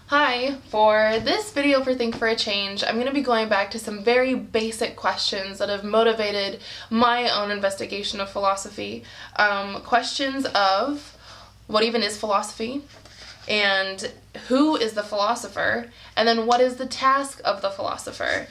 Hi, for this video for Think for a Change, I'm going to be going back to some very basic questions that have motivated my own investigation of philosophy. Questions of what even is philosophy, and who is the philosopher, and then what is the task of the philosopher.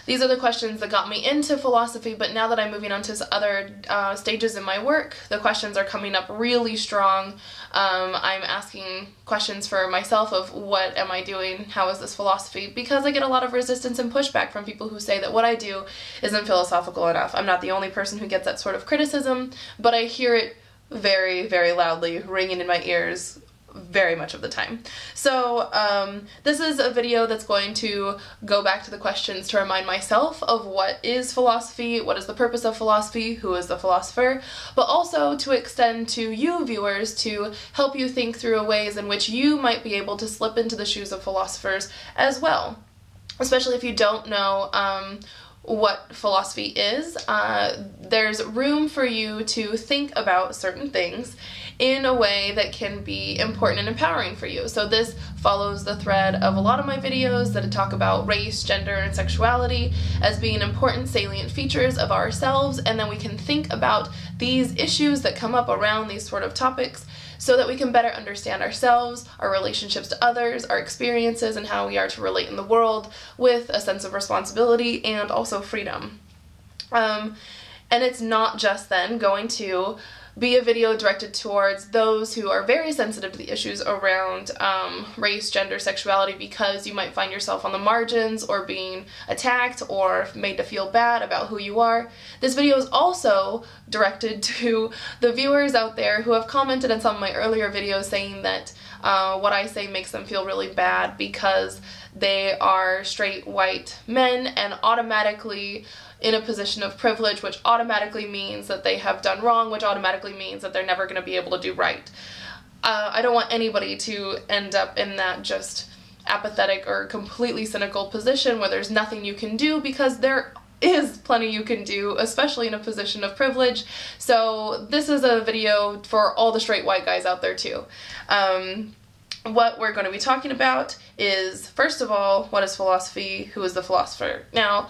These are the questions that got me into philosophy, but now that I'm moving on to other stages in my work, the questions are coming up really strong. I'm asking questions for myself of what am I doing, how is this philosophy, because I get a lot of resistance and pushback from people who say that what I do isn't philosophical enough. I'm not the only person who gets that sort of criticism, but I hear it very, very loudly ringing in my ears very much of the time. So this is a video that's going to go back to the questions to remind myself of what is philosophy, what is the purpose of philosophy, who is the philosopher, but also to extend to you viewers to help you think through ways in which you might be able to slip into the shoes of philosophers as well, especially if you don't know what philosophy is. There's room for you to think about certain things in a way that can be important and empowering for you. So this follows the thread of a lot of my videos that talk about race, gender, and sexuality as being important salient features of ourselves, and then we can think about these issues that come up around these sort of topics so that we can better understand ourselves, our relationships to others, our experiences, and how we are to relate in the world with a sense of responsibility and also freedom. And it's not just then going to be a video directed towards those who are very sensitive to the issues around race, gender, sexuality, because you might find yourself on the margins or being attacked or made to feel bad about who you are. This video is also directed to the viewers out there who have commented on some of my earlier videos saying that what I say makes them feel really bad because they are straight white men and automatically in a position of privilege, which automatically means that they have done wrong, which automatically means that they're never going to be able to do right. I don't want anybody to end up in that just apathetic or completely cynical position where there's nothing you can do, because there is plenty you can do, especially in a position of privilege. So this is a video for all the straight white guys out there too. What we're going to be talking about is, first of all, what is philosophy? Who is the philosopher? Now,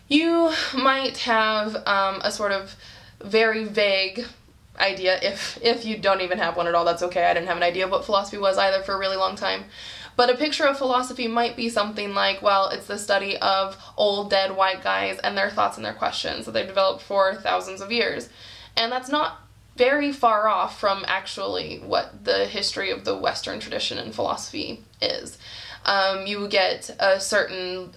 you might have a sort of very vague idea, if you don't even have one at all, that's okay. I didn't have an idea of what philosophy was either for a really long time. But a picture of philosophy might be something like, well, it's the study of old dead white guys and their thoughts and their questions that they've developed for thousands of years. And that's not very far off from actually what the history of the Western tradition in philosophy is. You get a certain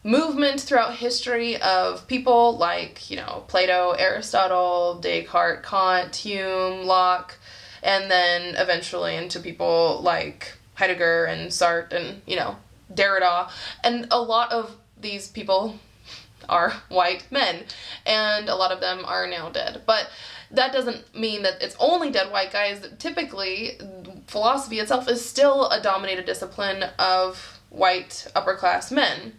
movement throughout history of people like, Plato, Aristotle, Descartes, Kant, Hume, Locke, and then eventually into people like Heidegger and Sartre and, Derrida. And a lot of these people are white men, and a lot of them are now dead. But that doesn't mean that it's only dead white guys. Typically, philosophy itself is still a dominated discipline of white upper-class men.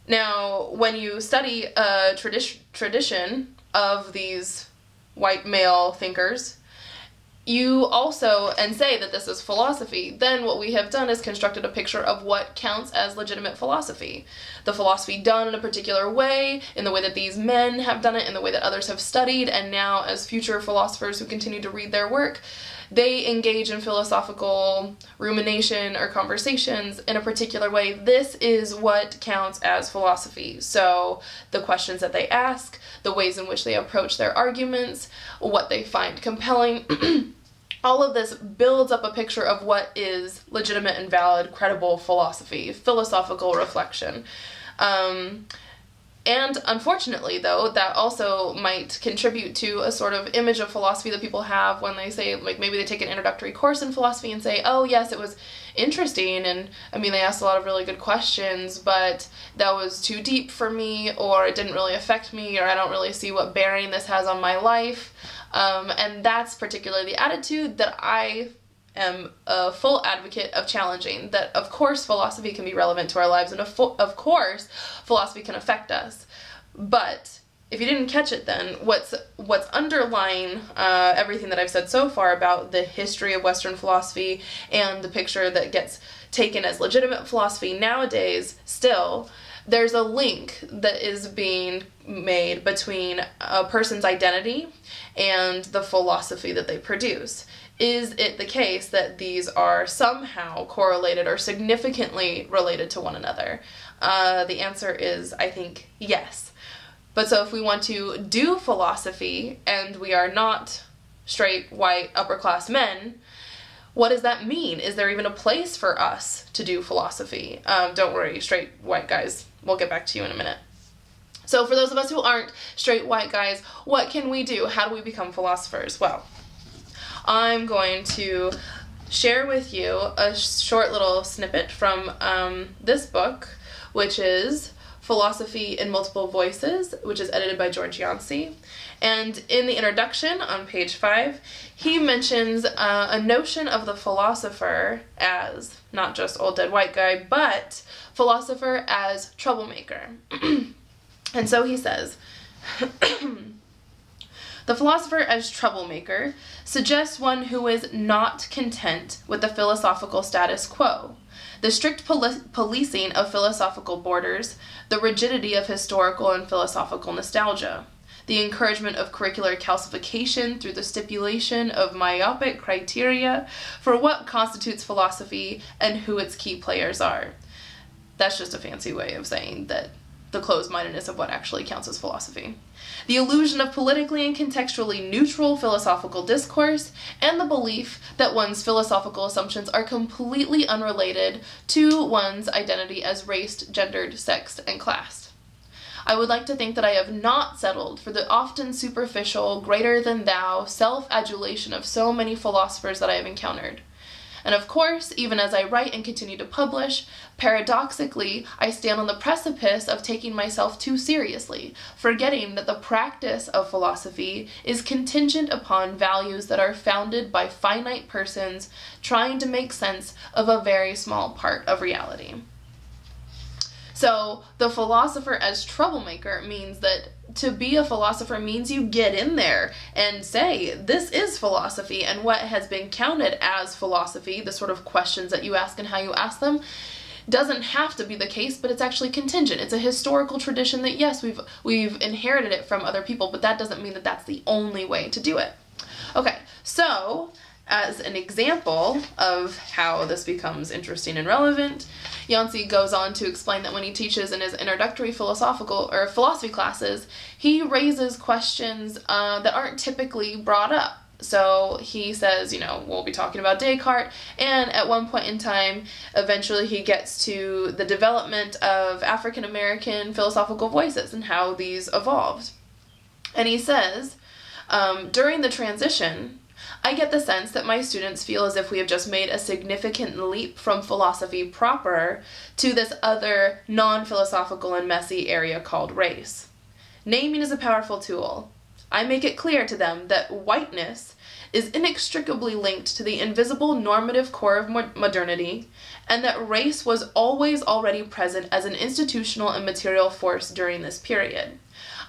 Now, when you study a tradition of these white male thinkers, you also, and say that this is philosophy, then what we have done is constructed a picture of what counts as legitimate philosophy. The philosophy done in a particular way, in the way that these men have done it, in the way that others have studied, and now as future philosophers who continue to read their work, they engage in philosophical rumination or conversations in a particular way. This is what counts as philosophy. So the questions that they ask, the ways in which they approach their arguments, what they find compelling, all of this builds up a picture of what is legitimate and valid, credible philosophy, philosophical reflection. And unfortunately, though, that also might contribute to a sort of image of philosophy that people have when they say, like, maybe they take an introductory course in philosophy and say, oh yes, it was interesting, and I mean, they asked a lot of really good questions, but that was too deep for me, or it didn't really affect me, or I don't really see what bearing this has on my life. And that's particularly the attitude that I am a full advocate of challenging, that of course philosophy can be relevant to our lives, and of course philosophy can affect us, but if you didn't catch it then, what's underlying everything that I've said so far about the history of Western philosophy and the picture that gets taken as legitimate philosophy nowadays still, there's a link that is being made between a person's identity and the philosophy that they produce. Is it the case that these are somehow correlated or significantly related to one another? The answer is, I think, yes. But so if we want to do philosophy and we are not straight, white, upper class men, what does that mean? Is there even a place for us to do philosophy? Don't worry, straight white guys, we'll get back to you in a minute. So for those of us who aren't straight white guys, what can we do? How do we become philosophers? Well, I'm going to share with you a short little snippet from this book, which is Philosophy in Multiple Voices, which is edited by George Yancey. And in the introduction on page 5, he mentions a notion of the philosopher as not just old dead white guy, but philosopher as troublemaker. And so he says, the philosopher as troublemaker suggests one who is not content with the philosophical status quo, the strict policing of philosophical borders, the rigidity of historical and philosophical nostalgia, the encouragement of curricular calcification through the stipulation of myopic criteria for what constitutes philosophy and who its key players are. That's just a fancy way of saying that the closed-mindedness of what actually counts as philosophy. The illusion of politically and contextually neutral philosophical discourse, and the belief that one's philosophical assumptions are completely unrelated to one's identity as raced, gendered, sexed, and classed. I would like to think that I have not settled for the often superficial, greater-than-thou self-adulation of so many philosophers that I have encountered. And of course, even as I write and continue to publish, paradoxically, I stand on the precipice of taking myself too seriously, forgetting that the practice of philosophy is contingent upon values that are founded by finite persons trying to make sense of a very small part of reality. So, the philosopher as troublemaker means that to be a philosopher means you get in there and say, this is philosophy, and what has been counted as philosophy, the sort of questions that you ask and how you ask them, doesn't have to be the case, but it's actually contingent. It's a historical tradition that, yes, we've inherited it from other people, but that doesn't mean that that's the only way to do it. Okay, so as an example of how this becomes interesting and relevant, Yancey goes on to explain that when he teaches in his introductory philosophy classes, he raises questions that aren't typically brought up. So he says, we'll be talking about Descartes, and at one point in time, eventually he gets to the development of African American philosophical voices and how these evolved. And he says, during the transition, I get the sense that my students feel as if we have just made a significant leap from philosophy proper to this other non-philosophical and messy area called race. Naming is a powerful tool. I make it clear to them that whiteness is inextricably linked to the invisible normative core of modernity, and that race was always already present as an institutional and material force during this period.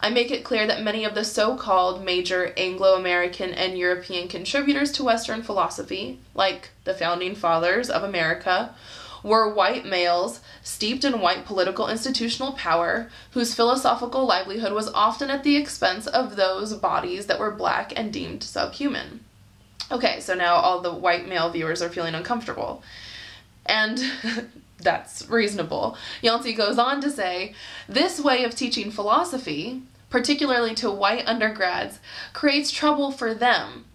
I make it clear that many of the so-called major Anglo-American and European contributors to Western philosophy, like the founding fathers of America, were white males steeped in white political institutional power, whose philosophical livelihood was often at the expense of those bodies that were black and deemed subhuman. Okay, so now all the white male viewers are feeling uncomfortable. And that's reasonable. Yancey goes on to say, this way of teaching philosophy, particularly to white undergrads, creates trouble for them.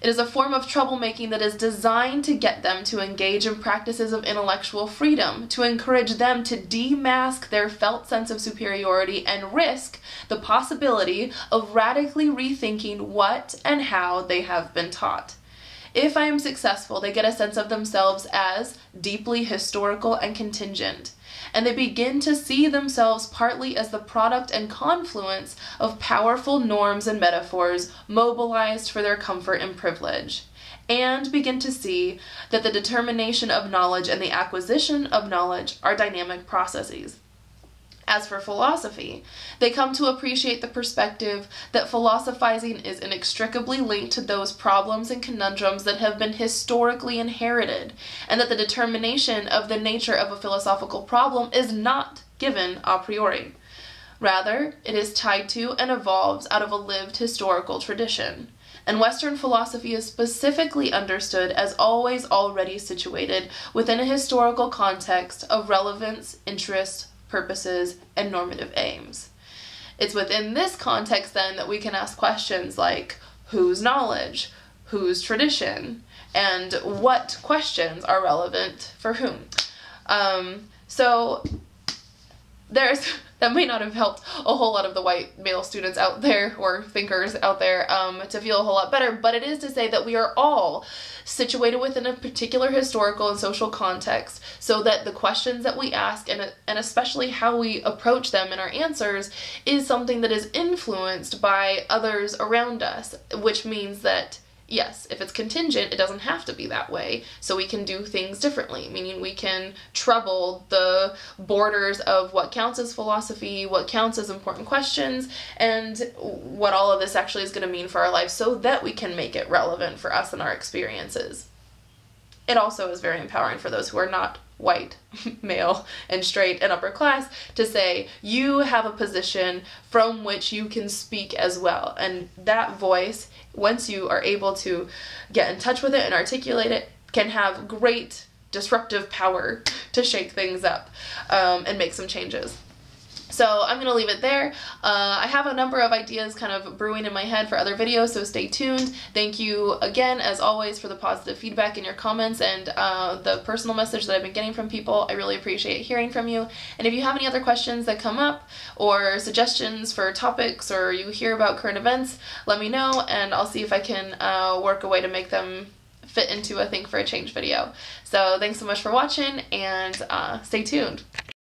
It is a form of troublemaking that is designed to get them to engage in practices of intellectual freedom, to encourage them to demask their felt sense of superiority and risk the possibility of radically rethinking what and how they have been taught. If I am successful, they get a sense of themselves as deeply historical and contingent, and they begin to see themselves partly as the product and confluence of powerful norms and metaphors mobilized for their comfort and privilege, and begin to see that the determination of knowledge and the acquisition of knowledge are dynamic processes. As for philosophy, they come to appreciate the perspective that philosophizing is inextricably linked to those problems and conundrums that have been historically inherited, and that the determination of the nature of a philosophical problem is not given a priori. Rather, it is tied to and evolves out of a lived historical tradition. And Western philosophy is specifically understood as always already situated within a historical context of relevance, interest, purposes, and normative aims. It's within this context then that we can ask questions like whose knowledge, whose tradition, and what questions are relevant for whom. So that may not have helped a whole lot of the white male students out there, or thinkers out there, to feel a whole lot better, but it is to say that we are all situated within a particular historical and social context, so that the questions that we ask, and especially how we approach them in our answers, is something that is influenced by others around us, which means that yes, if it's contingent, it doesn't have to be that way, so we can do things differently, meaning we can trouble the borders of what counts as philosophy, what counts as important questions, and what all of this actually is going to mean for our lives, so that we can make it relevant for us and our experiences. It also is very empowering for those who are not white, male, and straight, and upper class, to say you have a position from which you can speak as well. And that voice, once you are able to get in touch with it and articulate it, can have great disruptive power to shake things up and make some changes. So I'm going to leave it there. I have a number of ideas kind of brewing in my head for other videos, so stay tuned. Thank you again, as always, for the positive feedback in your comments and the personal message that I've been getting from people. I really appreciate hearing from you. And if you have any other questions that come up, or suggestions for topics, or you hear about current events, let me know, and I'll see if I can work a way to make them fit into a Think for a Change video. So thanks so much for watching, and stay tuned.